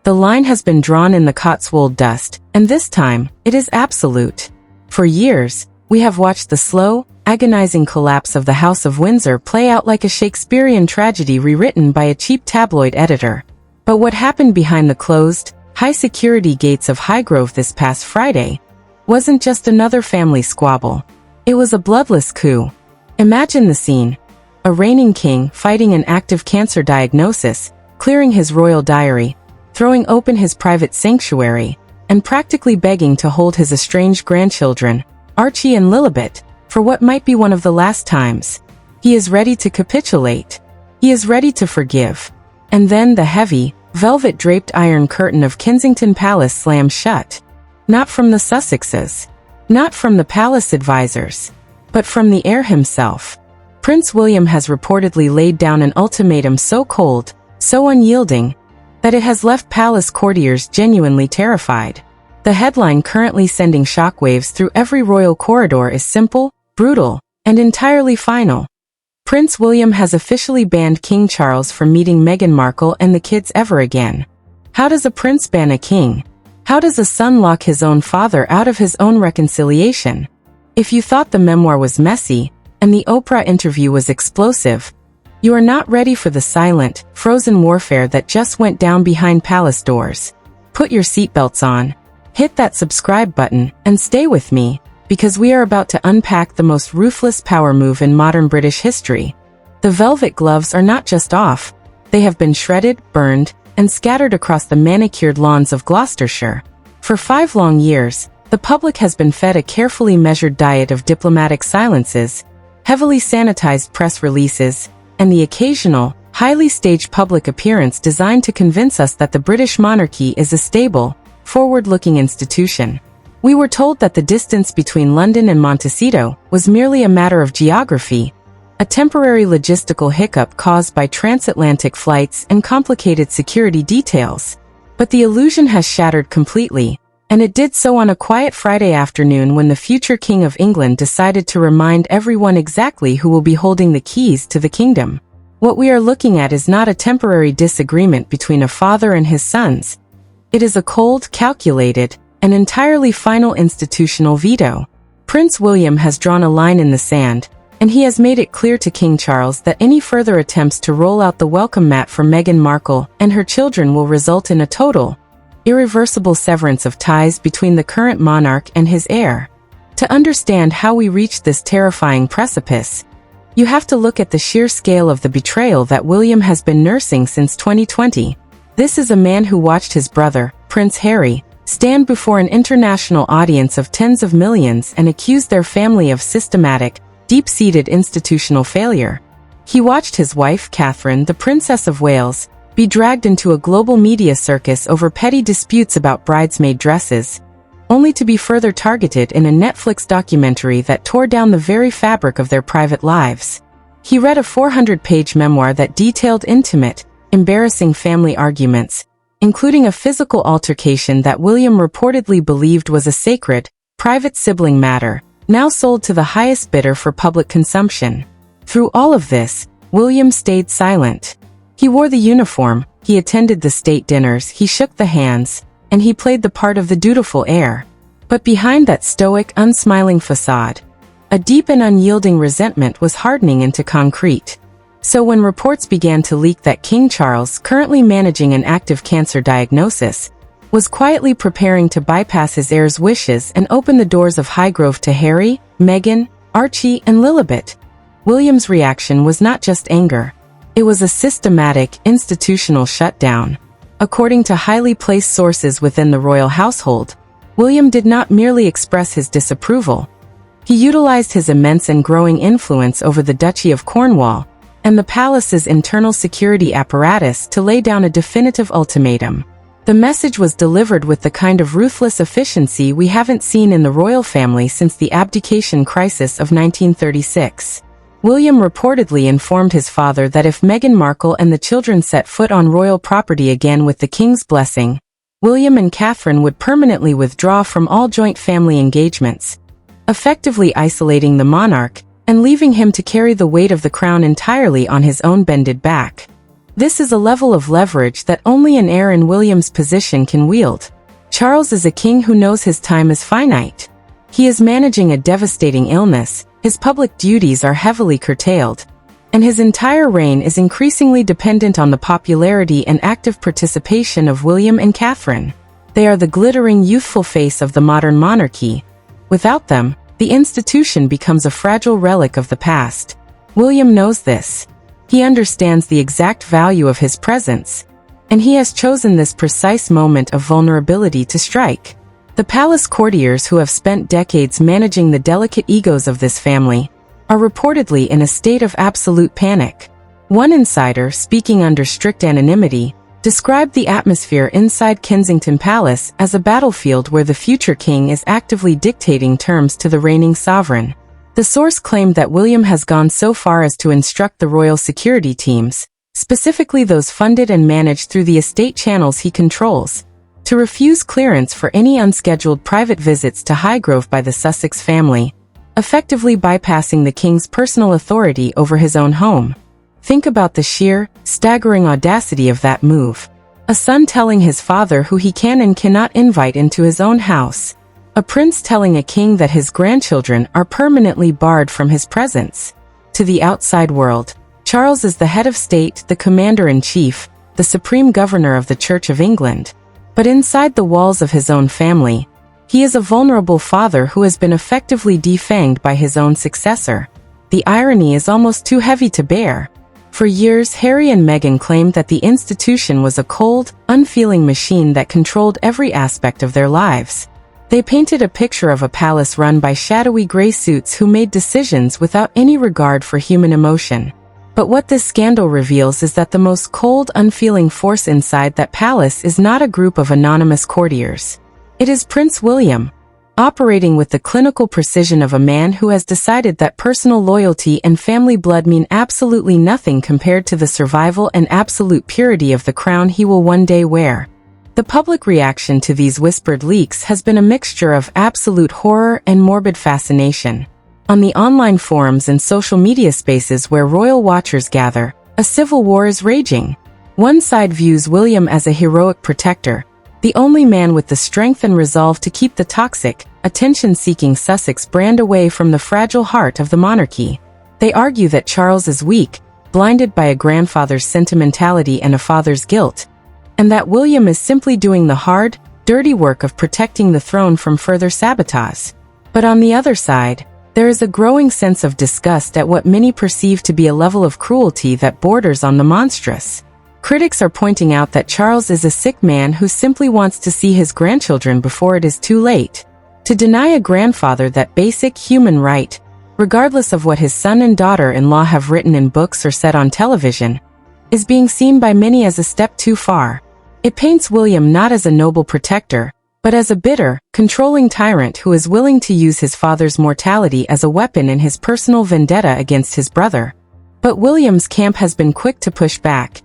The line has been drawn in the Cotswold dust, and this time, it is absolute. For years, we have watched the slow, agonizing collapse of the House of Windsor play out like a Shakespearean tragedy rewritten by a cheap tabloid editor. But what happened behind the closed, high-security gates of Highgrove this past Friday wasn't just another family squabble. It was a bloodless coup. Imagine the scene. A reigning king fighting an active cancer diagnosis, clearing his royal diary, throwing open his private sanctuary, and practically begging to hold his estranged grandchildren, Archie and Lilibet, for what might be one of the last times. He is ready to capitulate. He is ready to forgive. And then the heavy, velvet-draped iron curtain of Kensington Palace slams shut. Not from the Sussexes. Not from the palace advisors. But from the heir himself. Prince William has reportedly laid down an ultimatum so cold, so unyielding, that it has left palace courtiers genuinely terrified. The headline currently sending shockwaves through every royal corridor is simple, brutal, and entirely final. Prince William has officially banned King Charles from meeting Meghan Markle and the kids ever again. How does a prince ban a king? How does a son lock his own father out of his own reconciliation? If you thought the memoir was messy, and the Oprah interview was explosive, you are not ready for the silent, frozen warfare that just went down behind palace doors. Put your seatbelts on, hit that subscribe button, and stay with me, because we are about to unpack the most ruthless power move in modern British history. The velvet gloves are not just off, they have been shredded, burned, and scattered across the manicured lawns of Gloucestershire. For 5 long years, the public has been fed a carefully measured diet of diplomatic silences, heavily sanitized press releases, and the occasional, highly staged public appearance designed to convince us that the British monarchy is a stable, forward-looking institution. We were told that the distance between London and Montecito was merely a matter of geography, a temporary logistical hiccup caused by transatlantic flights and complicated security details. But the illusion has shattered completely, and it did so on a quiet Friday afternoon when the future King of England decided to remind everyone exactly who will be holding the keys to the kingdom. What we are looking at is not a temporary disagreement between a father and his sons. It is a cold, calculated, and entirely final institutional veto. Prince William has drawn a line in the sand, and he has made it clear to King Charles that any further attempts to roll out the welcome mat for Meghan Markle and her children will result in a total, irreversible severance of ties between the current monarch and his heir. To understand how we reached this terrifying precipice, you have to look at the sheer scale of the betrayal that William has been nursing since 2020. This is a man who watched his brother, Prince Harry, stand before an international audience of tens of millions and accuse their family of systematic, deep-seated institutional failure. He watched his wife, Catherine, the Princess of Wales, be dragged into a global media circus over petty disputes about bridesmaid dresses, only to be further targeted in a Netflix documentary that tore down the very fabric of their private lives. He read a 400-page memoir that detailed intimate, embarrassing family arguments, including a physical altercation that William reportedly believed was a sacred, private sibling matter, now sold to the highest bidder for public consumption. Through all of this, William stayed silent. He wore the uniform, he attended the state dinners, he shook the hands, and he played the part of the dutiful heir. But behind that stoic, unsmiling facade, a deep and unyielding resentment was hardening into concrete. So when reports began to leak that King Charles, currently managing an active cancer diagnosis, was quietly preparing to bypass his heir's wishes and open the doors of Highgrove to Harry, Meghan, Archie, and Lilibet, William's reaction was not just anger. It was a systematic, institutional shutdown. According to highly placed sources within the royal household, William did not merely express his disapproval. He utilized his immense and growing influence over the Duchy of Cornwall and the palace's internal security apparatus to lay down a definitive ultimatum. The message was delivered with the kind of ruthless efficiency we haven't seen in the royal family since the abdication crisis of 1936. William reportedly informed his father that if Meghan Markle and the children set foot on royal property again with the king's blessing, William and Catherine would permanently withdraw from all joint family engagements, effectively isolating the monarch and leaving him to carry the weight of the crown entirely on his own bended back. This is a level of leverage that only an heir in William's position can wield. Charles is a king who knows his time is finite. He is managing a devastating illness, his public duties are heavily curtailed, and his entire reign is increasingly dependent on the popularity and active participation of William and Catherine. They are the glittering youthful face of the modern monarchy. Without them, the institution becomes a fragile relic of the past. William knows this. He understands the exact value of his presence, and he has chosen this precise moment of vulnerability to strike. The palace courtiers who have spent decades managing the delicate egos of this family are reportedly in a state of absolute panic. One insider, speaking under strict anonymity, described the atmosphere inside Kensington Palace as a battlefield where the future king is actively dictating terms to the reigning sovereign. The source claimed that William has gone so far as to instruct the royal security teams, specifically those funded and managed through the estate channels he controls, to refuse clearance for any unscheduled private visits to Highgrove by the Sussex family, effectively bypassing the king's personal authority over his own home. Think about the sheer, staggering audacity of that move. A son telling his father who he can and cannot invite into his own house. A prince telling a king that his grandchildren are permanently barred from his presence. To the outside world, Charles is the head of state, the commander-in-chief, the supreme governor of the Church of England. But inside the walls of his own family, he is a vulnerable father who has been effectively defanged by his own successor. The irony is almost too heavy to bear. For years, Harry and Meghan claimed that the institution was a cold, unfeeling machine that controlled every aspect of their lives. They painted a picture of a palace run by shadowy gray suits who made decisions without any regard for human emotion. But what this scandal reveals is that the most cold, unfeeling force inside that palace is not a group of anonymous courtiers. It is Prince William, operating with the clinical precision of a man who has decided that personal loyalty and family blood mean absolutely nothing compared to the survival and absolute purity of the crown he will one day wear. The public reaction to these whispered leaks has been a mixture of absolute horror and morbid fascination. On the online forums and social media spaces where royal watchers gather, a civil war is raging. One side views William as a heroic protector, the only man with the strength and resolve to keep the toxic, attention-seeking Sussex brand away from the fragile heart of the monarchy. They argue that Charles is weak, blinded by a grandfather's sentimentality and a father's guilt, and that William is simply doing the hard, dirty work of protecting the throne from further sabotage. But on the other side, there is a growing sense of disgust at what many perceive to be a level of cruelty that borders on the monstrous. Critics are pointing out that Charles is a sick man who simply wants to see his grandchildren before it is too late. To deny a grandfather that basic human right, regardless of what his son and daughter-in-law have written in books or said on television, is being seen by many as a step too far. It paints William not as a noble protector, but as a bitter, controlling tyrant who is willing to use his father's mortality as a weapon in his personal vendetta against his brother. But William's camp has been quick to push back,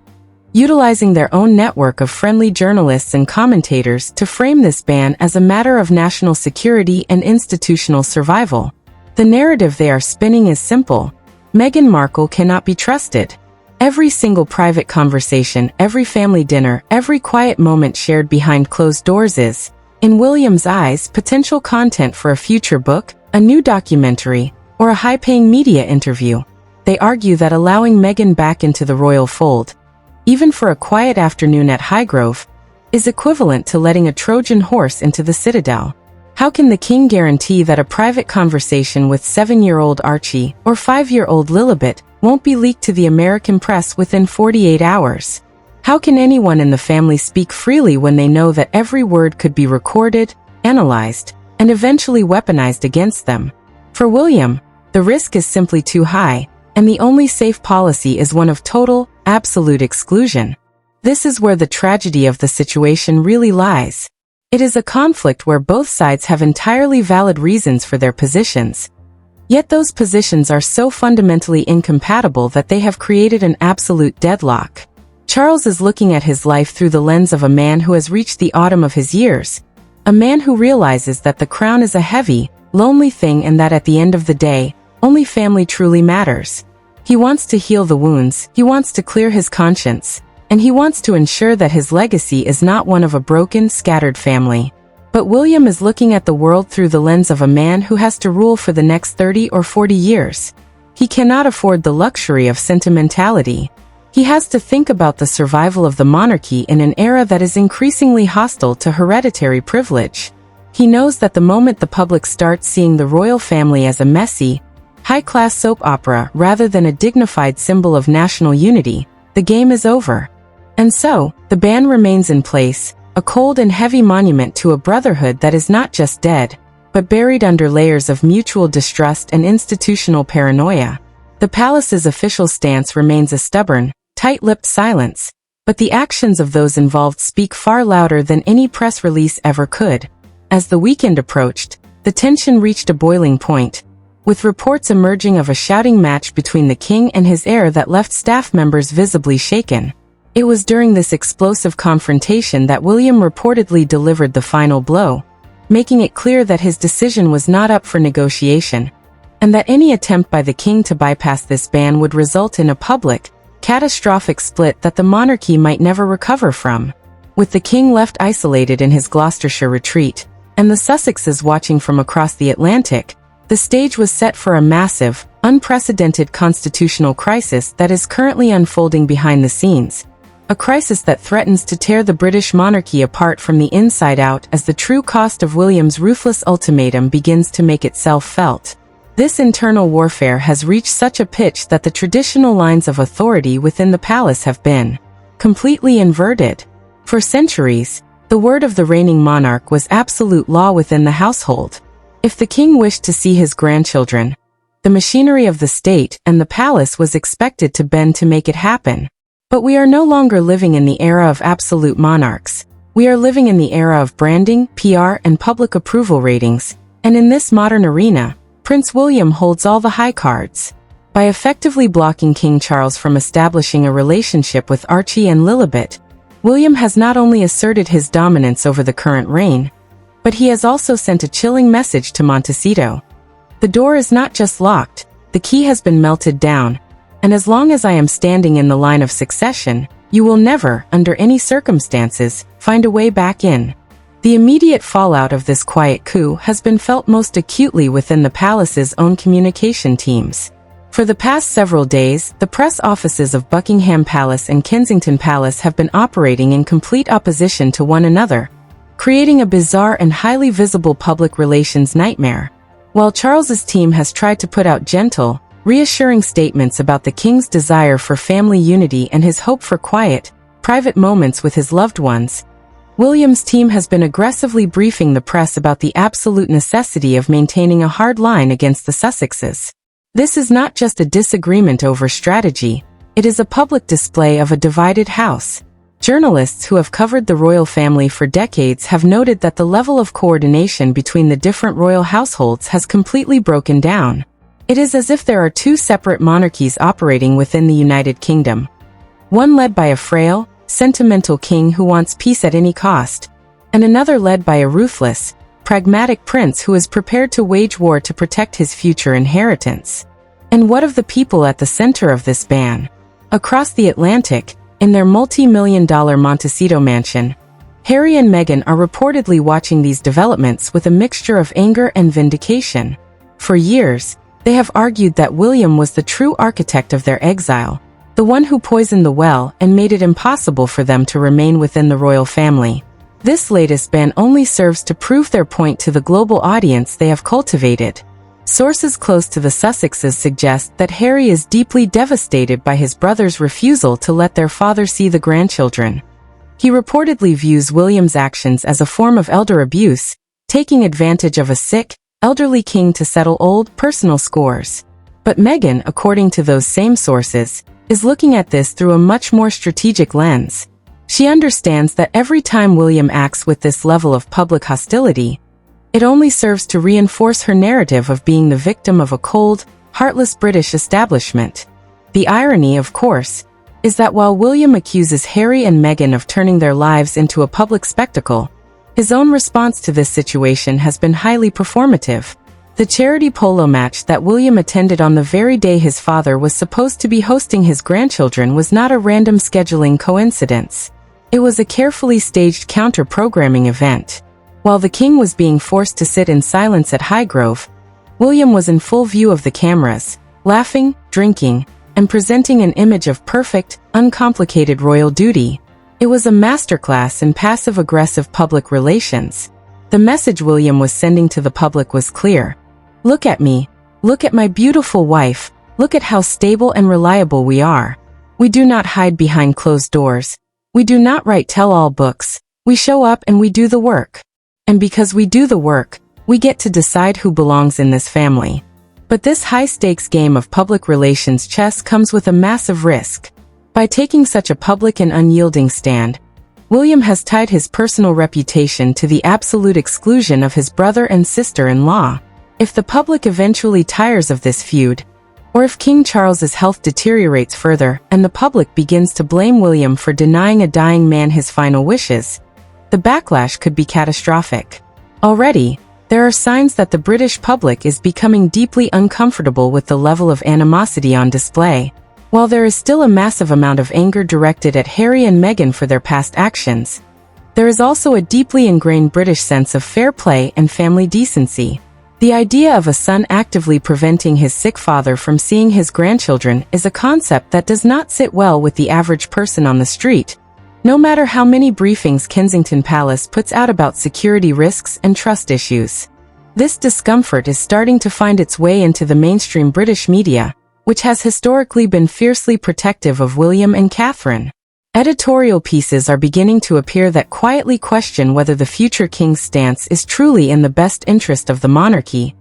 utilizing their own network of friendly journalists and commentators to frame this ban as a matter of national security and institutional survival. The narrative they are spinning is simple. Meghan Markle cannot be trusted. Every single private conversation, every family dinner, every quiet moment shared behind closed doors is, in William's eyes, potential content for a future book, a new documentary, or a high-paying media interview. They argue that allowing Meghan back into the royal fold, even for a quiet afternoon at Highgrove, is equivalent to letting a Trojan horse into the citadel. How can the king guarantee that a private conversation with 7-year-old Archie or 5-year-old Lilibet won't be leaked to the American press within 48 hours? How can anyone in the family speak freely when they know that every word could be recorded, analyzed, and eventually weaponized against them? For William, the risk is simply too high, and the only safe policy is one of total, absolute exclusion. This is where the tragedy of the situation really lies. It is a conflict where both sides have entirely valid reasons for their positions. Yet those positions are so fundamentally incompatible that they have created an absolute deadlock. Charles is looking at his life through the lens of a man who has reached the autumn of his years, a man who realizes that the crown is a heavy, lonely thing and that at the end of the day, only family truly matters. He wants to heal the wounds, he wants to clear his conscience, and he wants to ensure that his legacy is not one of a broken, scattered family. But William is looking at the world through the lens of a man who has to rule for the next 30 or 40 years. He cannot afford the luxury of sentimentality. He has to think about the survival of the monarchy in an era that is increasingly hostile to hereditary privilege. He knows that the moment the public starts seeing the royal family as a messy, high-class soap opera rather than a dignified symbol of national unity, the game is over. And so, the ban remains in place, a cold and heavy monument to a brotherhood that is not just dead, but buried under layers of mutual distrust and institutional paranoia. The palace's official stance remains a stubborn, tight-lipped silence, but the actions of those involved speak far louder than any press release ever could. As the weekend approached, the tension reached a boiling point, with reports emerging of a shouting match between the king and his heir that left staff members visibly shaken. It was during this explosive confrontation that William reportedly delivered the final blow, making it clear that his decision was not up for negotiation, and that any attempt by the king to bypass this ban would result in a public, catastrophic split that the monarchy might never recover from. With the king left isolated in his Gloucestershire retreat, and the Sussexes watching from across the Atlantic, the stage was set for a massive, unprecedented constitutional crisis that is currently unfolding behind the scenes. A crisis that threatens to tear the British monarchy apart from the inside out as the true cost of William's ruthless ultimatum begins to make itself felt. This internal warfare has reached such a pitch that the traditional lines of authority within the palace have been completely inverted. For centuries, the word of the reigning monarch was absolute law within the household. If the king wished to see his grandchildren, the machinery of the state and the palace was expected to bend to make it happen. But we are no longer living in the era of absolute monarchs. We are living in the era of branding, PR, and public approval ratings, and in this modern arena, Prince William holds all the high cards. By effectively blocking King Charles from establishing a relationship with Archie and Lilibet, William has not only asserted his dominance over the current reign, but he has also sent a chilling message to Montecito. The door is not just locked, the key has been melted down, and as long as I am standing in the line of succession, you will never, under any circumstances, find a way back in. The immediate fallout of this quiet coup has been felt most acutely within the palace's own communication teams. For the past several days, the press offices of Buckingham Palace and Kensington Palace have been operating in complete opposition to one another, creating a bizarre and highly visible public relations nightmare. While Charles's team has tried to put out gentle, reassuring statements about the king's desire for family unity and his hope for quiet, private moments with his loved ones, William's team has been aggressively briefing the press about the absolute necessity of maintaining a hard line against the Sussexes. This is not just a disagreement over strategy, it is a public display of a divided house. Journalists who have covered the royal family for decades have noted that the level of coordination between the different royal households has completely broken down. It is as if there are two separate monarchies operating within the United Kingdom. One led by a frail, sentimental king who wants peace at any cost, and another led by a ruthless, pragmatic prince who is prepared to wage war to protect his future inheritance. And what of the people at the center of this ban? Across the Atlantic, in their multi-million-dollar Montecito mansion, Harry and Meghan are reportedly watching these developments with a mixture of anger and vindication. For years, they have argued that William was the true architect of their exile, the one who poisoned the well and made it impossible for them to remain within the royal family. This latest ban only serves to prove their point to the global audience they have cultivated. Sources close to the Sussexes suggest that Harry is deeply devastated by his brother's refusal to let their father see the grandchildren. He reportedly views William's actions as a form of elder abuse, taking advantage of a sick, elderly king to settle old, personal scores. But Meghan, according to those same sources, is looking at this through a much more strategic lens. She understands that every time William acts with this level of public hostility, it only serves to reinforce her narrative of being the victim of a cold, heartless British establishment. The irony, of course, is that while William accuses Harry and Meghan of turning their lives into a public spectacle, his own response to this situation has been highly performative. The charity polo match that William attended on the very day his father was supposed to be hosting his grandchildren was not a random scheduling coincidence. It was a carefully staged counter-programming event. While the king was being forced to sit in silence at Highgrove, William was in full view of the cameras, laughing, drinking, and presenting an image of perfect, uncomplicated royal duty. It was a masterclass in passive-aggressive public relations. The message William was sending to the public was clear. Look at me. Look at my beautiful wife. Look at how stable and reliable we are. We do not hide behind closed doors. We do not write tell-all books. We show up and we do the work. And because we do the work, we get to decide who belongs in this family. But this high-stakes game of public relations chess comes with a massive risk. By taking such a public and unyielding stand, William has tied his personal reputation to the absolute exclusion of his brother and sister-in-law. If the public eventually tires of this feud, or if King Charles's health deteriorates further and the public begins to blame William for denying a dying man his final wishes, the backlash could be catastrophic. Already, there are signs that the British public is becoming deeply uncomfortable with the level of animosity on display. While there is still a massive amount of anger directed at Harry and Meghan for their past actions, there is also a deeply ingrained British sense of fair play and family decency. The idea of a son actively preventing his sick father from seeing his grandchildren is a concept that does not sit well with the average person on the street, no matter how many briefings Kensington Palace puts out about security risks and trust issues. This discomfort is starting to find its way into the mainstream British media, which has historically been fiercely protective of William and Catherine. Editorial pieces are beginning to appear that quietly question whether the future king's stance is truly in the best interest of the monarchy,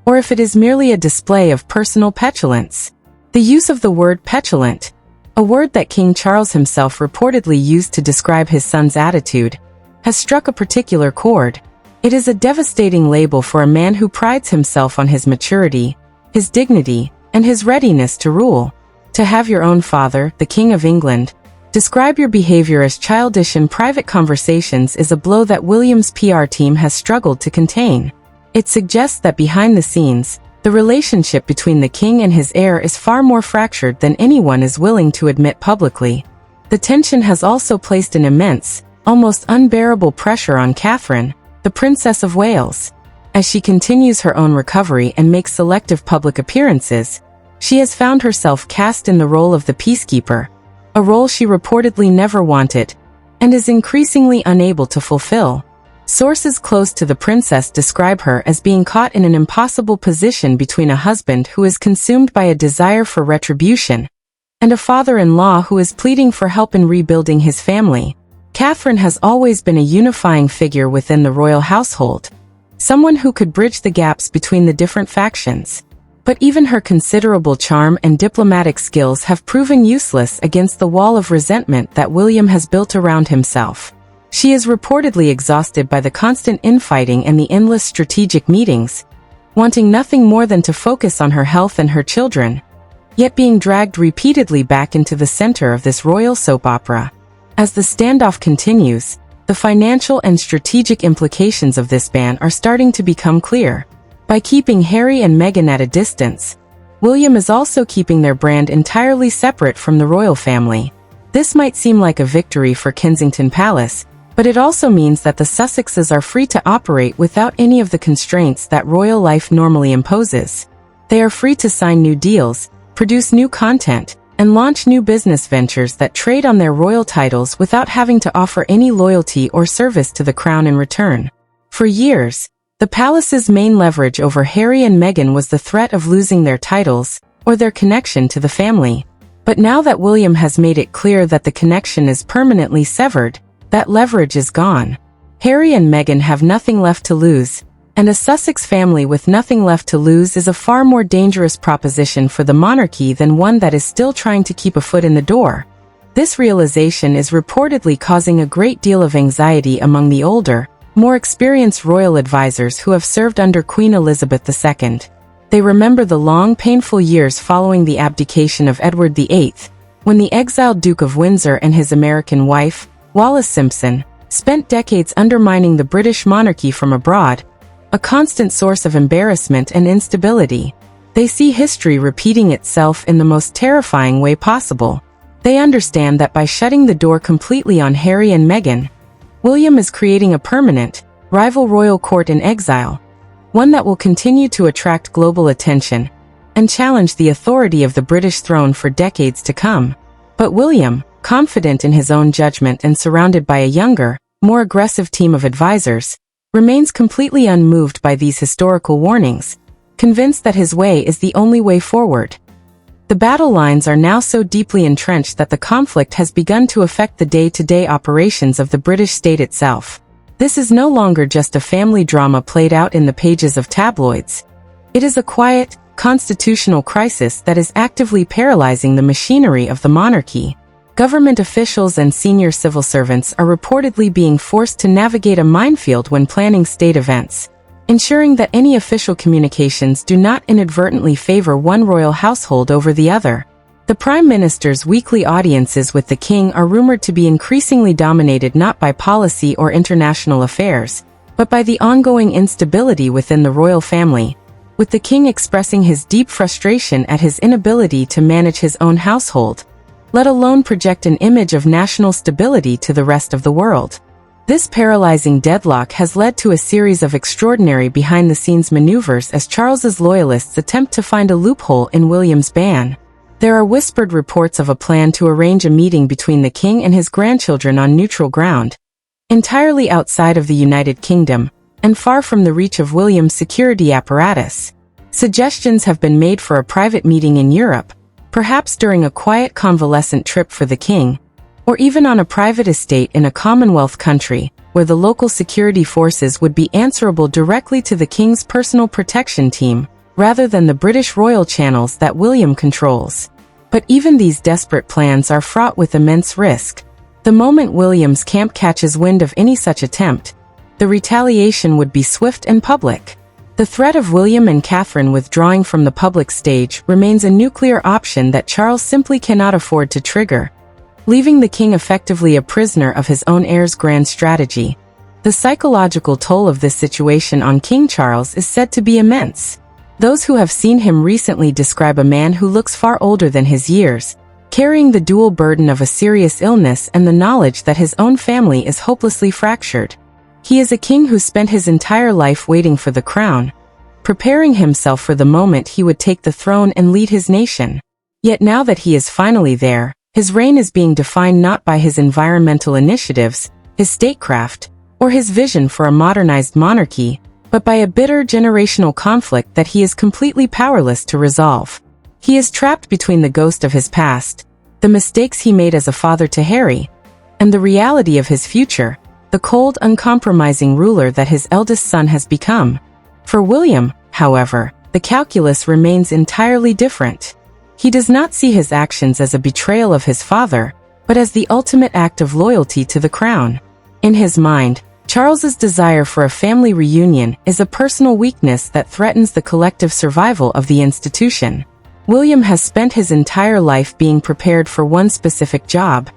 or if it is merely a display of personal petulance. The use of the word petulant, a word that King Charles himself reportedly used to describe his son's attitude, has struck a particular chord. It is a devastating label for a man who prides himself on his maturity, his dignity, and his readiness to rule. To have your own father, the King of England, describe your behavior as childish in private conversations is a blow that William's PR team has struggled to contain. It suggests that behind the scenes, the relationship between the king and his heir is far more fractured than anyone is willing to admit publicly. The tension has also placed an immense, almost unbearable pressure on Catherine, the Princess of Wales. As she continues her own recovery and makes selective public appearances, she has found herself cast in the role of the peacekeeper, a role she reportedly never wanted, and is increasingly unable to fulfill. Sources close to the princess describe her as being caught in an impossible position between a husband who is consumed by a desire for retribution, and a father-in-law who is pleading for help in rebuilding his family. Catherine has always been a unifying figure within the royal household, someone who could bridge the gaps between the different factions. But even her considerable charm and diplomatic skills have proven useless against the wall of resentment that William has built around himself. She is reportedly exhausted by the constant infighting and the endless strategic meetings, wanting nothing more than to focus on her health and her children, yet being dragged repeatedly back into the center of this royal soap opera. As the standoff continues, the financial and strategic implications of this ban are starting to become clear. By keeping Harry and Meghan at a distance, William is also keeping their brand entirely separate from the royal family. This might seem like a victory for Kensington Palace, but it also means that the Sussexes are free to operate without any of the constraints that royal life normally imposes. They are free to sign new deals, produce new content, and launch new business ventures that trade on their royal titles without having to offer any loyalty or service to the crown in return. For years, the palace's main leverage over Harry and Meghan was the threat of losing their titles, or their connection to the family. But now that William has made it clear that the connection is permanently severed, that leverage is gone. Harry and Meghan have nothing left to lose, and a Sussex family with nothing left to lose is a far more dangerous proposition for the monarchy than one that is still trying to keep a foot in the door. This realization is reportedly causing a great deal of anxiety among the older, more experienced royal advisors who have served under Queen Elizabeth II. They remember the long, painful years following the abdication of Edward VIII, when the exiled Duke of Windsor and his American wife, Wallis Simpson, spent decades undermining the British monarchy from abroad, a constant source of embarrassment and instability. They see history repeating itself in the most terrifying way possible. They understand that by shutting the door completely on Harry and Meghan, William is creating a permanent, rival royal court in exile, one that will continue to attract global attention and challenge the authority of the British throne for decades to come. But William, confident in his own judgment and surrounded by a younger, more aggressive team of advisors, remains completely unmoved by these historical warnings, convinced that his way is the only way forward. The battle lines are now so deeply entrenched that the conflict has begun to affect the day-to-day operations of the British state itself. This is no longer just a family drama played out in the pages of tabloids. It is a quiet, constitutional crisis that is actively paralyzing the machinery of the monarchy. Government officials and senior civil servants are reportedly being forced to navigate a minefield when planning state events, ensuring that any official communications do not inadvertently favor one royal household over the other. The Prime Minister's weekly audiences with the King are rumored to be increasingly dominated not by policy or international affairs, but by the ongoing instability within the royal family, with the King expressing his deep frustration at his inability to manage his own household, let alone project an image of national stability to the rest of the world. This paralyzing deadlock has led to a series of extraordinary behind-the-scenes maneuvers as Charles's loyalists attempt to find a loophole in William's ban. There are whispered reports of a plan to arrange a meeting between the King and his grandchildren on neutral ground, entirely outside of the United Kingdom, and far from the reach of William's security apparatus. Suggestions have been made for a private meeting in Europe, perhaps during a quiet convalescent trip for the King, or even on a private estate in a Commonwealth country, where the local security forces would be answerable directly to the King's personal protection team, rather than the British royal channels that William controls. But even these desperate plans are fraught with immense risk. The moment William's camp catches wind of any such attempt, the retaliation would be swift and public. The threat of William and Catherine withdrawing from the public stage remains a nuclear option that Charles simply cannot afford to trigger, leaving the King effectively a prisoner of his own heir's grand strategy. The psychological toll of this situation on King Charles is said to be immense. Those who have seen him recently describe a man who looks far older than his years, carrying the dual burden of a serious illness and the knowledge that his own family is hopelessly fractured. He is a king who spent his entire life waiting for the crown, preparing himself for the moment he would take the throne and lead his nation. Yet now that he is finally there, his reign is being defined not by his environmental initiatives, his statecraft, or his vision for a modernized monarchy, but by a bitter generational conflict that he is completely powerless to resolve. He is trapped between the ghost of his past, the mistakes he made as a father to Harry, and the reality of his future, the cold, uncompromising ruler that his eldest son has become. For William, however, the calculus remains entirely different. He does not see his actions as a betrayal of his father, but as the ultimate act of loyalty to the crown. In his mind, Charles's desire for a family reunion is a personal weakness that threatens the collective survival of the institution. William has spent his entire life being prepared for one specific job: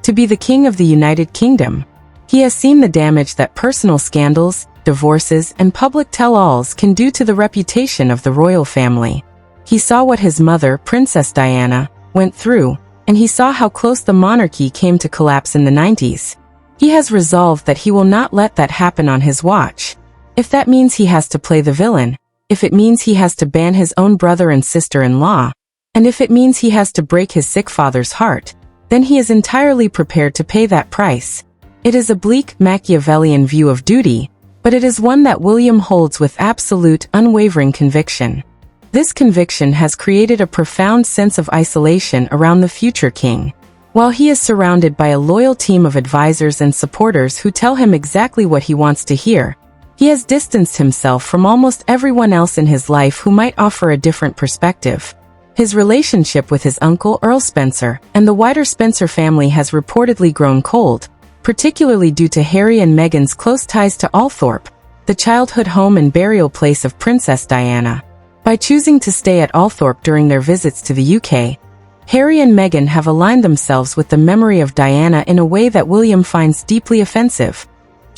to be the King of the United Kingdom. He has seen the damage that personal scandals, divorces, and public tell-alls can do to the reputation of the royal family. He saw what his mother, Princess Diana, went through, and he saw how close the monarchy came to collapse in the 90s. He has resolved that he will not let that happen on his watch. If that means he has to play the villain, if it means he has to ban his own brother and sister-in-law, and if it means he has to break his sick father's heart, then he is entirely prepared to pay that price. It is a bleak, Machiavellian view of duty, but it is one that William holds with absolute, unwavering conviction. This conviction has created a profound sense of isolation around the future king. While he is surrounded by a loyal team of advisors and supporters who tell him exactly what he wants to hear, he has distanced himself from almost everyone else in his life who might offer a different perspective. His relationship with his uncle Earl Spencer and the wider Spencer family has reportedly grown cold, particularly due to Harry and Meghan's close ties to Althorp, the childhood home and burial place of Princess Diana. By choosing to stay at Althorp during their visits to the UK, Harry and Meghan have aligned themselves with the memory of Diana in a way that William finds deeply offensive.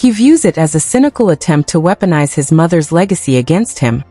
He views it as a cynical attempt to weaponize his mother's legacy against him,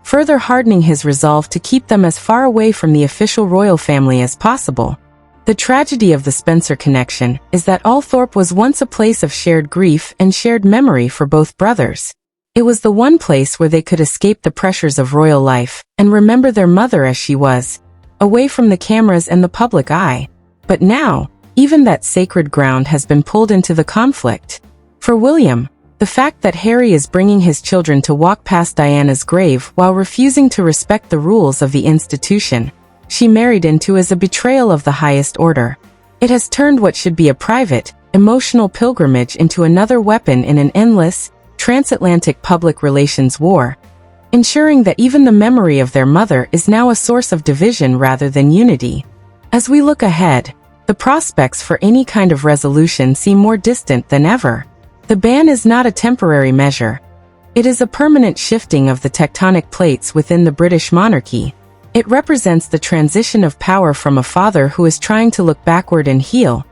further hardening his resolve to keep them as far away from the official royal family as possible. The tragedy of the Spencer connection is that Althorpe was once a place of shared grief and shared memory for both brothers. It was the one place where they could escape the pressures of royal life and remember their mother as she was, away from the cameras and the public eye. But now, even that sacred ground has been pulled into the conflict. For William, the fact that Harry is bringing his children to walk past Diana's grave while refusing to respect the rules of the institution she married into is a betrayal of the highest order. It has turned what should be a private, emotional pilgrimage into another weapon in an endless, transatlantic public relations war, ensuring that even the memory of their mother is now a source of division rather than unity. As we look ahead, the prospects for any kind of resolution seem more distant than ever. The ban is not a temporary measure. It is a permanent shifting of the tectonic plates within the British monarchy. It represents the transition of power from a father who is trying to look backward and heal,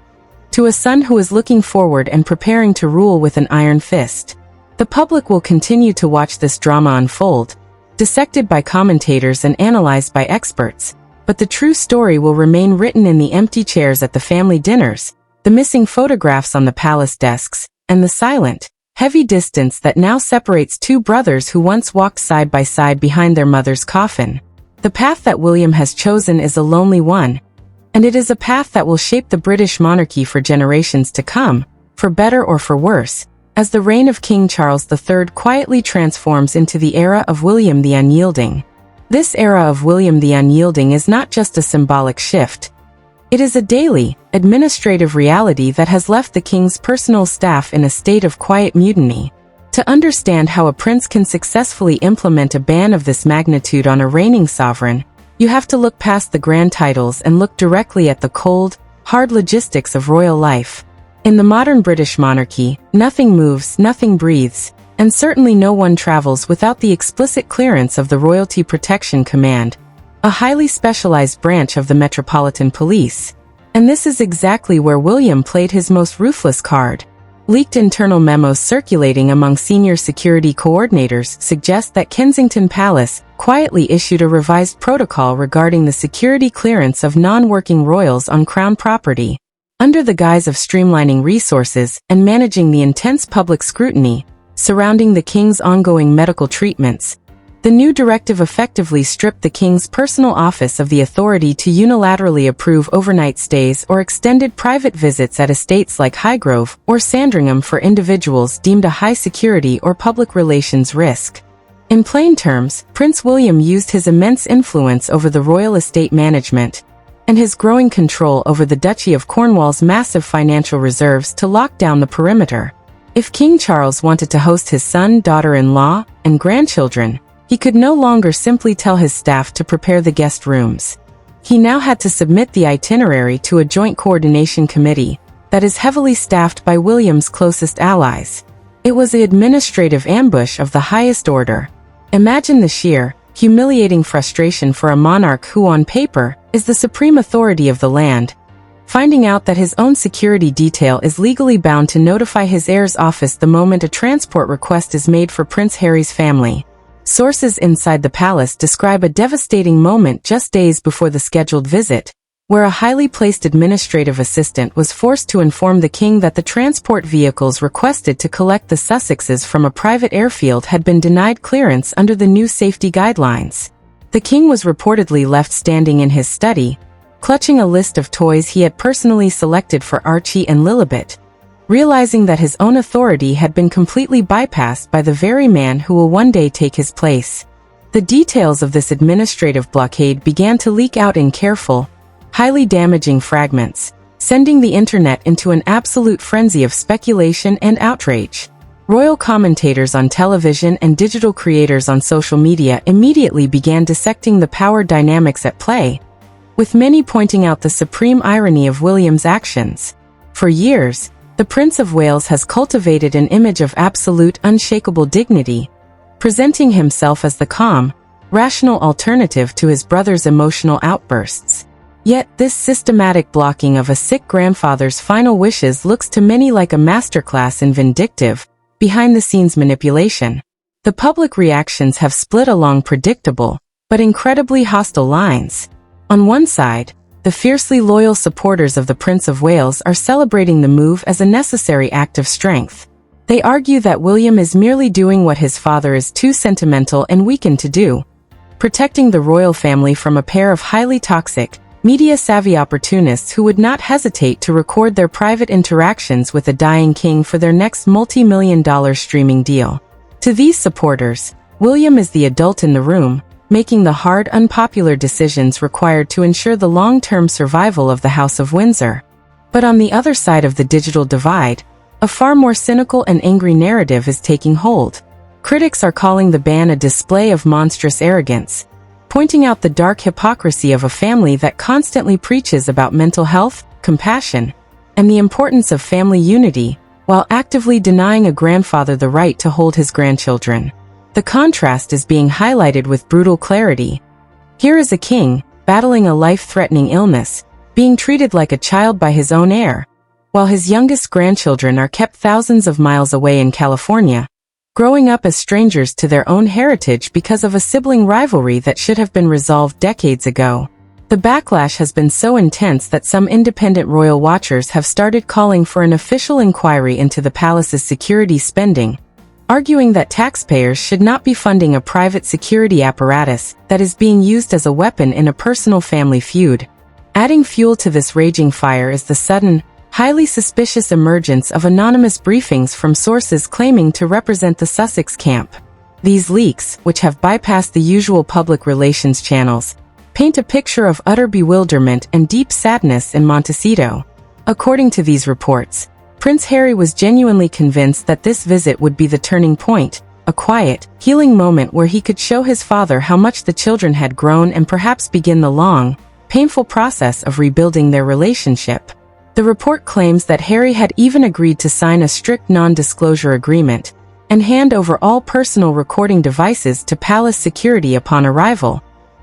to a son who is looking forward and preparing to rule with an iron fist. The public will continue to watch this drama unfold, dissected by commentators and analyzed by experts, but the true story will remain written in the empty chairs at the family dinners, the missing photographs on the palace desks, and the silent, heavy distance that now separates two brothers who once walked side by side behind their mother's coffin. The path that William has chosen is a lonely one, and it is a path that will shape the British monarchy for generations to come, for better or for worse, as the reign of King Charles III quietly transforms into the era of William the Unyielding. This era of William the Unyielding is not just a symbolic shift. It is a daily, administrative reality that has left the king's personal staff in a state of quiet mutiny. To understand how a prince can successfully implement a ban of this magnitude on a reigning sovereign, you have to look past the grand titles and look directly at the cold, hard logistics of royal life. In the modern British monarchy, nothing moves, nothing breathes, and certainly no one travels without the explicit clearance of the Royalty Protection Command, a highly specialized branch of the Metropolitan Police. And this is exactly where William played his most ruthless card. Leaked internal memos circulating among senior security coordinators suggest that Kensington Palace quietly issued a revised protocol regarding the security clearance of non-working royals on Crown property. Under the guise of streamlining resources and managing the intense public scrutiny surrounding the king's ongoing medical treatments, the new directive effectively stripped the king's personal office of the authority to unilaterally approve overnight stays or extended private visits at estates like Highgrove or Sandringham for individuals deemed a high security or public relations risk. In plain terms, Prince William used his immense influence over the royal estate management and his growing control over the Duchy of Cornwall's massive financial reserves to lock down the perimeter. If King Charles wanted to host his son, daughter-in-law, and grandchildren, he could no longer simply tell his staff to prepare the guest rooms. He now had to submit the itinerary to a joint coordination committee that is heavily staffed by William's closest allies. It was an administrative ambush of the highest order. Imagine the sheer, humiliating frustration for a monarch who on paper is the supreme authority of the land, finding out that his own security detail is legally bound to notify his heir's office the moment a transport request is made for Prince Harry's family. Sources inside the palace describe a devastating moment just days before the scheduled visit, where a highly placed administrative assistant was forced to inform the king that the transport vehicles requested to collect the Sussexes from a private airfield had been denied clearance under the new safety guidelines. The king was reportedly left standing in his study, clutching a list of toys he had personally selected for Archie and Lilibet, realizing that his own authority had been completely bypassed by the very man who will one day take his place. The details of this administrative blockade began to leak out in careful, highly damaging fragments, sending the internet into an absolute frenzy of speculation and outrage. Royal commentators on television and digital creators on social media immediately began dissecting the power dynamics at play, with many pointing out the supreme irony of William's actions. For years, the Prince of Wales has cultivated an image of absolute, unshakable dignity, presenting himself as the calm, rational alternative to his brother's emotional outbursts. Yet, this systematic blocking of a sick grandfather's final wishes looks to many like a masterclass in vindictive, behind-the-scenes manipulation. The public reactions have split along predictable, but incredibly hostile lines. On one side, the fiercely loyal supporters of the Prince of Wales are celebrating the move as a necessary act of strength. They argue that William is merely doing what his father is too sentimental and weakened to do, protecting the royal family from a pair of highly toxic, media-savvy opportunists who would not hesitate to record their private interactions with a dying king for their next multi-million-dollar streaming deal. To these supporters, William is the adult in the room, making the hard, unpopular decisions required to ensure the long-term survival of the House of Windsor. But on the other side of the digital divide, a far more cynical and angry narrative is taking hold. Critics are calling the ban a display of monstrous arrogance, pointing out the dark hypocrisy of a family that constantly preaches about mental health, compassion, and the importance of family unity, while actively denying a grandfather the right to hold his grandchildren. The contrast is being highlighted with brutal clarity. Here is a king, battling a life-threatening illness, being treated like a child by his own heir, while his youngest grandchildren are kept thousands of miles away in California, growing up as strangers to their own heritage because of a sibling rivalry that should have been resolved decades ago. The backlash has been so intense that some independent royal watchers have started calling for an official inquiry into the palace's security spending, arguing that taxpayers should not be funding a private security apparatus that is being used as a weapon in a personal family feud. Adding fuel to this raging fire is the sudden, highly suspicious emergence of anonymous briefings from sources claiming to represent the Sussex camp. These leaks, which have bypassed the usual public relations channels, paint a picture of utter bewilderment and deep sadness in Montecito. According to these reports, Prince Harry was genuinely convinced that this visit would be the turning point, a quiet, healing moment where he could show his father how much the children had grown and perhaps begin the long, painful process of rebuilding their relationship. The report claims that Harry had even agreed to sign a strict non-disclosure agreement and hand over all personal recording devices to palace security upon arrival,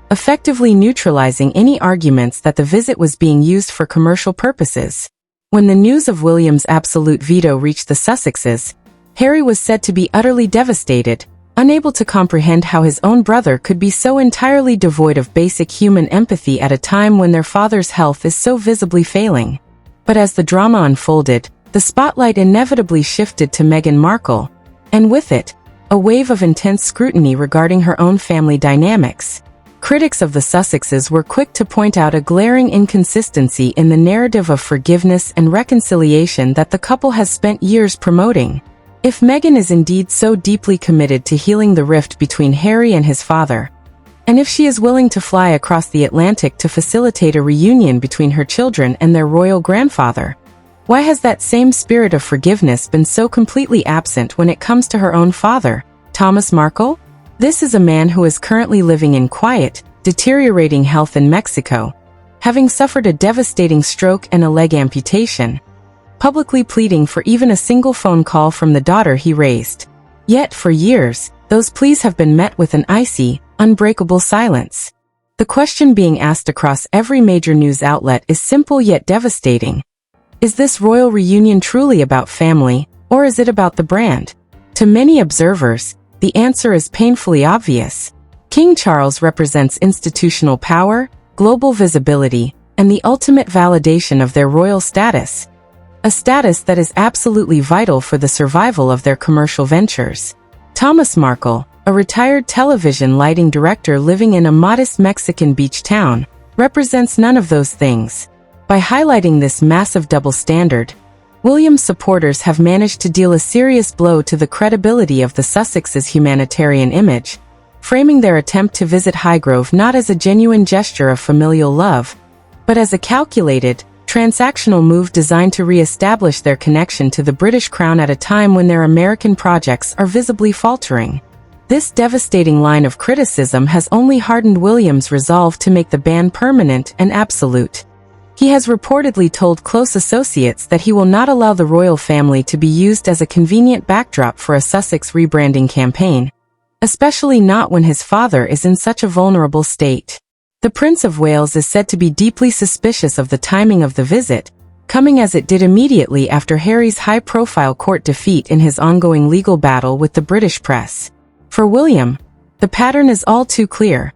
effectively neutralizing any arguments that the visit was being used for commercial purposes. When the news of William's absolute veto reached the Sussexes, Harry was said to be utterly devastated, unable to comprehend how his own brother could be so entirely devoid of basic human empathy at a time when their father's health is so visibly failing. But as the drama unfolded, the spotlight inevitably shifted to Meghan Markle, and with it, a wave of intense scrutiny regarding her own family dynamics. Critics of the Sussexes were quick to point out a glaring inconsistency in the narrative of forgiveness and reconciliation that the couple has spent years promoting. If Meghan is indeed so deeply committed to healing the rift between Harry and his father, and if she is willing to fly across the Atlantic to facilitate a reunion between her children and their royal grandfather, why has that same spirit of forgiveness been so completely absent when it comes to her own father, Thomas Markle? This is a man who is currently living in quiet, deteriorating health in Mexico, having suffered a devastating stroke and a leg amputation, publicly pleading for even a single phone call from the daughter he raised. Yet, for years, those pleas have been met with an icy, unbreakable silence. The question being asked across every major news outlet is simple yet devastating. Is this royal reunion truly about family, or is it about the brand? To many observers, the answer is painfully obvious. King Charles represents institutional power, global visibility, and the ultimate validation of their royal status. A status that is absolutely vital for the survival of their commercial ventures. Thomas Markle, a retired television lighting director living in a modest Mexican beach town, represents none of those things. By highlighting this massive double standard, William's supporters have managed to deal a serious blow to the credibility of the Sussexes' humanitarian image, framing their attempt to visit Highgrove not as a genuine gesture of familial love, but as a calculated, transactional move designed to re-establish their connection to the British crown at a time when their American projects are visibly faltering. This devastating line of criticism has only hardened William's resolve to make the ban permanent and absolute. He has reportedly told close associates that he will not allow the royal family to be used as a convenient backdrop for a Sussex rebranding campaign, especially not when his father is in such a vulnerable state. The Prince of Wales is said to be deeply suspicious of the timing of the visit, coming as it did immediately after Harry's high-profile court defeat in his ongoing legal battle with the British press. For William, the pattern is all too clear.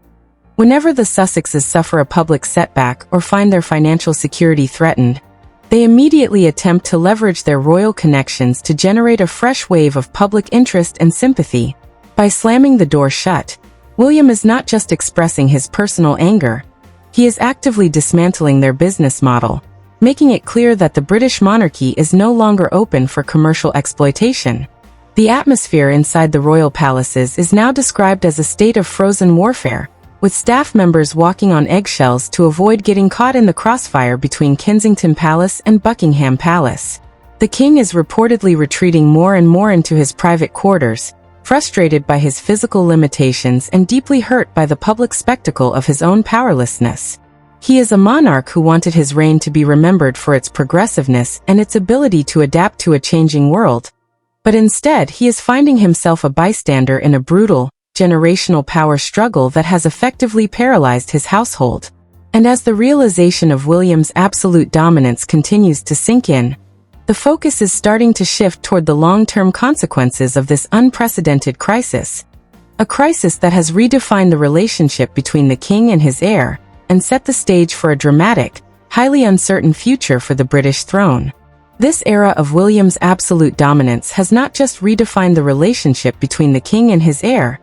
Whenever the Sussexes suffer a public setback or find their financial security threatened, they immediately attempt to leverage their royal connections to generate a fresh wave of public interest and sympathy. By slamming the door shut, William is not just expressing his personal anger, he is actively dismantling their business model, making it clear that the British monarchy is no longer open for commercial exploitation. The atmosphere inside the royal palaces is now described as a state of frozen warfare, with staff members walking on eggshells to avoid getting caught in the crossfire between Kensington Palace and Buckingham Palace. The king is reportedly retreating more and more into his private quarters, frustrated by his physical limitations and deeply hurt by the public spectacle of his own powerlessness. He is a monarch who wanted his reign to be remembered for its progressiveness and its ability to adapt to a changing world. But instead, he is finding himself a bystander in a brutal, generational power struggle that has effectively paralyzed his household. And as the realization of William's absolute dominance continues to sink in, the focus is starting to shift toward the long-term consequences of this unprecedented crisis. A crisis that has redefined the relationship between the king and his heir, and set the stage for a dramatic, highly uncertain future for the British throne. This era of William's absolute dominance has not just redefined the relationship between the king and his heir,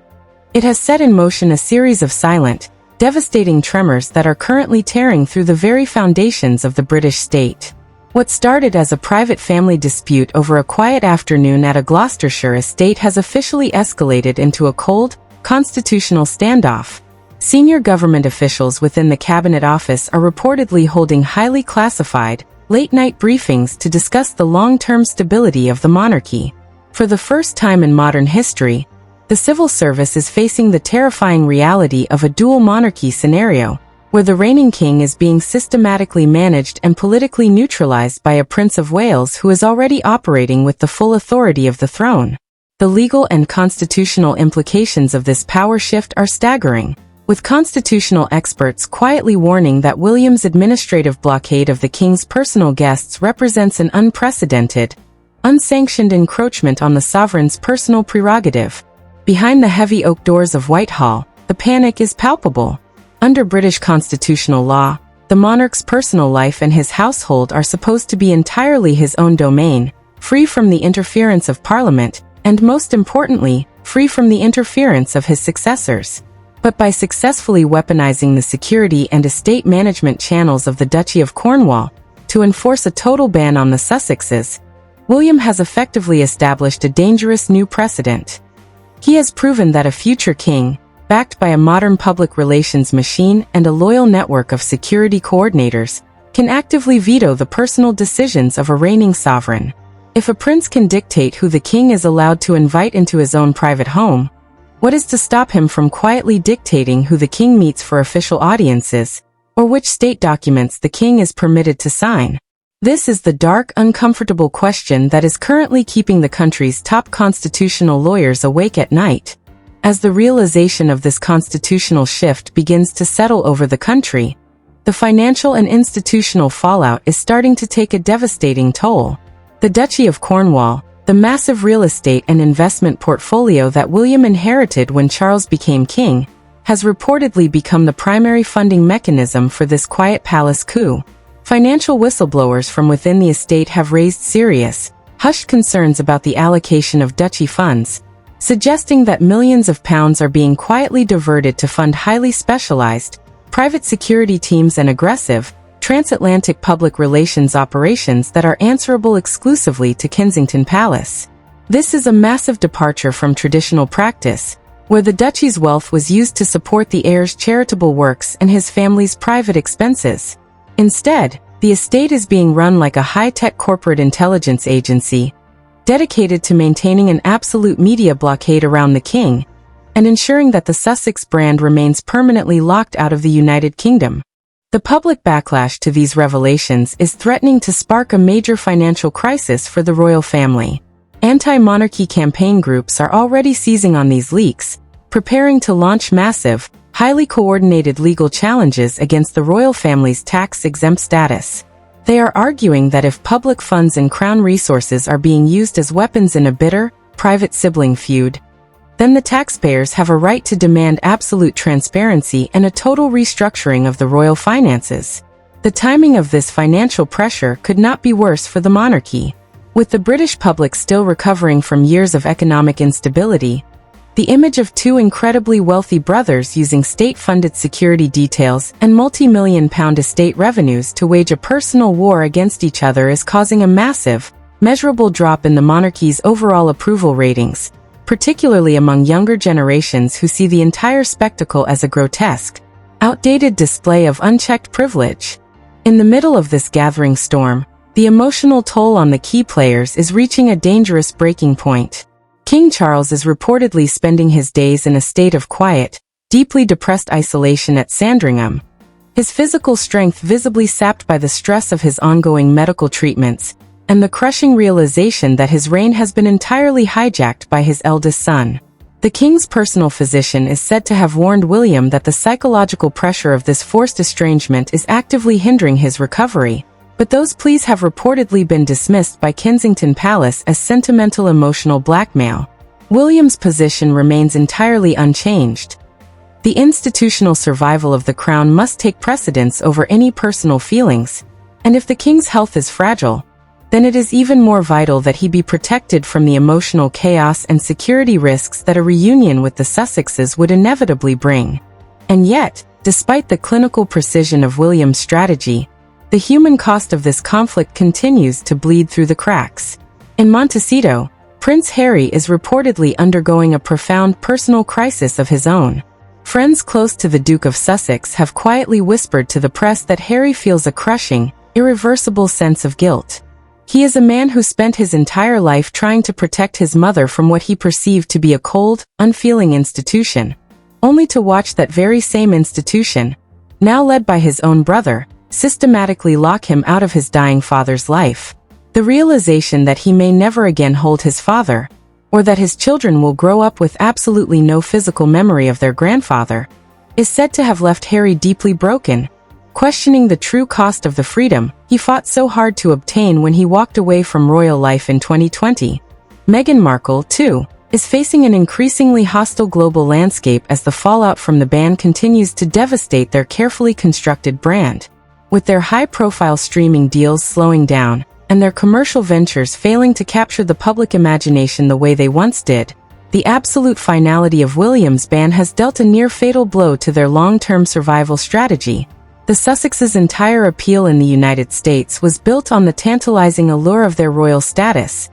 it has set in motion a series of silent, devastating tremors that are currently tearing through the very foundations of the British state. What started as a private family dispute over a quiet afternoon at a Gloucestershire estate has officially escalated into a cold, constitutional standoff. Senior government officials within the Cabinet Office are reportedly holding highly classified, late-night briefings to discuss the long-term stability of the monarchy. For the first time in modern history, the civil service is facing the terrifying reality of a dual monarchy scenario, where the reigning king is being systematically managed and politically neutralized by a Prince of Wales who is already operating with the full authority of the throne. The legal and constitutional implications of this power shift are staggering, with constitutional experts quietly warning that William's administrative blockade of the king's personal guests represents an unprecedented, unsanctioned encroachment on the sovereign's personal prerogative. Behind the heavy oak doors of Whitehall, the panic is palpable. Under British constitutional law, the monarch's personal life and his household are supposed to be entirely his own domain, free from the interference of Parliament, and most importantly, free from the interference of his successors. But by successfully weaponizing the security and estate management channels of the Duchy of Cornwall to enforce a total ban on the Sussexes, William has effectively established a dangerous new precedent. He has proven that a future king, backed by a modern public relations machine and a loyal network of security coordinators, can actively veto the personal decisions of a reigning sovereign. If a prince can dictate who the king is allowed to invite into his own private home, what is to stop him from quietly dictating who the king meets for official audiences, or which state documents the king is permitted to sign? This is the dark, uncomfortable question that is currently keeping the country's top constitutional lawyers awake at night. As the realization of this constitutional shift begins to settle over the country, the financial and institutional fallout is starting to take a devastating toll. The Duchy of Cornwall, the massive real estate and investment portfolio that William inherited when Charles became king, has reportedly become the primary funding mechanism for this quiet palace coup. Financial whistleblowers from within the estate have raised serious, hushed concerns about the allocation of duchy funds, suggesting that millions of pounds are being quietly diverted to fund highly specialized, private security teams and aggressive, transatlantic public relations operations that are answerable exclusively to Kensington Palace. This is a massive departure from traditional practice, where the duchy's wealth was used to support the heir's charitable works and his family's private expenses. Instead, the estate is being run like a high-tech corporate intelligence agency, dedicated to maintaining an absolute media blockade around the king, and ensuring that the Sussex brand remains permanently locked out of the United Kingdom. The public backlash to these revelations is threatening to spark a major financial crisis for the royal family. Anti-monarchy campaign groups are already seizing on these leaks, preparing to launch massive, highly coordinated legal challenges against the royal family's tax-exempt status. They are arguing that if public funds and crown resources are being used as weapons in a bitter, private sibling feud, then the taxpayers have a right to demand absolute transparency and a total restructuring of the royal finances. The timing of this financial pressure could not be worse for the monarchy. With the British public still recovering from years of economic instability, the image of two incredibly wealthy brothers using state-funded security details and multi-million-pound estate revenues to wage a personal war against each other is causing a massive, measurable drop in the monarchy's overall approval ratings, particularly among younger generations who see the entire spectacle as a grotesque, outdated display of unchecked privilege. In the middle of this gathering storm, the emotional toll on the key players is reaching a dangerous breaking point. King Charles is reportedly spending his days in a state of quiet, deeply depressed isolation at Sandringham, his physical strength visibly sapped by the stress of his ongoing medical treatments, and the crushing realization that his reign has been entirely hijacked by his eldest son. The king's personal physician is said to have warned William that the psychological pressure of this forced estrangement is actively hindering his recovery, but those pleas have reportedly been dismissed by Kensington Palace as sentimental emotional blackmail. William's position remains entirely unchanged. The institutional survival of the crown must take precedence over any personal feelings, and if the king's health is fragile, then it is even more vital that he be protected from the emotional chaos and security risks that a reunion with the Sussexes would inevitably bring. And yet, despite the clinical precision of William's strategy, the human cost of this conflict continues to bleed through the cracks. In Montecito, Prince Harry is reportedly undergoing a profound personal crisis of his own. Friends close to the Duke of Sussex have quietly whispered to the press that Harry feels a crushing, irreversible sense of guilt. He is a man who spent his entire life trying to protect his mother from what he perceived to be a cold, unfeeling institution, only to watch that very same institution, now led by his own brother, systematically lock him out of his dying father's life. The realization that he may never again hold his father, or that his children will grow up with absolutely no physical memory of their grandfather, is said to have left Harry deeply broken, questioning the true cost of the freedom he fought so hard to obtain when he walked away from royal life in 2020. Meghan Markle, too, is facing an increasingly hostile global landscape as the fallout from the ban continues to devastate their carefully constructed brand. With their high-profile streaming deals slowing down, and their commercial ventures failing to capture the public imagination the way they once did, the absolute finality of William's ban has dealt a near-fatal blow to their long-term survival strategy. The Sussexes' entire appeal in the United States was built on the tantalizing allure of their royal status,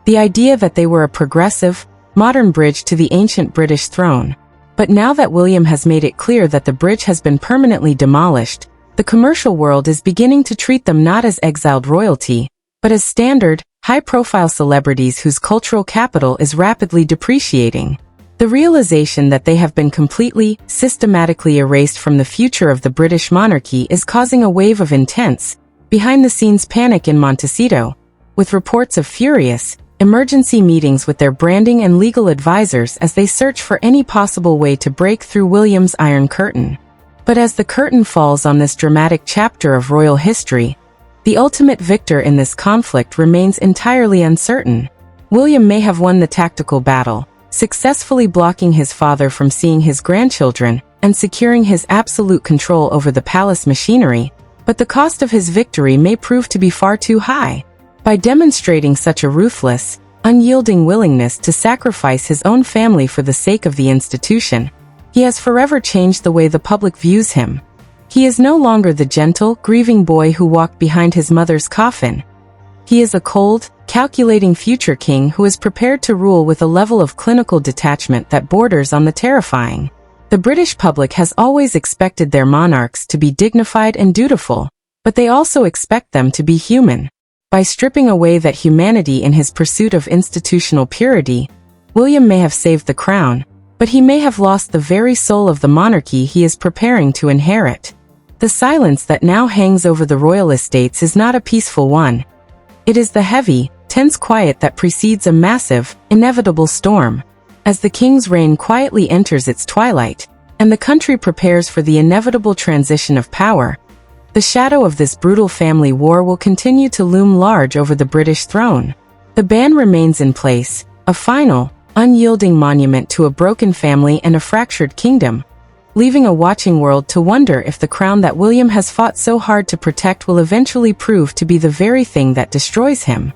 the idea that they were a progressive, modern bridge to the ancient British throne. But now that William has made it clear that the bridge has been permanently demolished, the commercial world is beginning to treat them not as exiled royalty, but as standard, high-profile celebrities whose cultural capital is rapidly depreciating. The realization that they have been completely, systematically erased from the future of the British monarchy is causing a wave of intense, behind-the-scenes panic in Montecito, with reports of furious, emergency meetings with their branding and legal advisors as they search for any possible way to break through William's Iron Curtain. But as the curtain falls on this dramatic chapter of royal history, the ultimate victor in this conflict remains entirely uncertain. William may have won the tactical battle, successfully blocking his father from seeing his grandchildren and securing his absolute control over the palace machinery, but the cost of his victory may prove to be far too high. By demonstrating such a ruthless, unyielding willingness to sacrifice his own family for the sake of the institution, he has forever changed the way the public views him. He is no longer the gentle, grieving boy who walked behind his mother's coffin. He is a cold, calculating future king who is prepared to rule with a level of clinical detachment that borders on the terrifying. The British public has always expected their monarchs to be dignified and dutiful, but they also expect them to be human. By stripping away that humanity in his pursuit of institutional purity, William may have saved the crown, but he may have lost the very soul of the monarchy he is preparing to inherit. The silence that now hangs over the royal estates is not a peaceful one. It is the heavy, tense quiet that precedes a massive, inevitable storm. As the king's reign quietly enters its twilight, and the country prepares for the inevitable transition of power, The shadow of this brutal family war will continue to loom large over the British throne. The ban remains in place, a final, unyielding monument to a broken family and a fractured kingdom, leaving a watching world to wonder if the crown that William has fought so hard to protect will eventually prove to be the very thing that destroys him.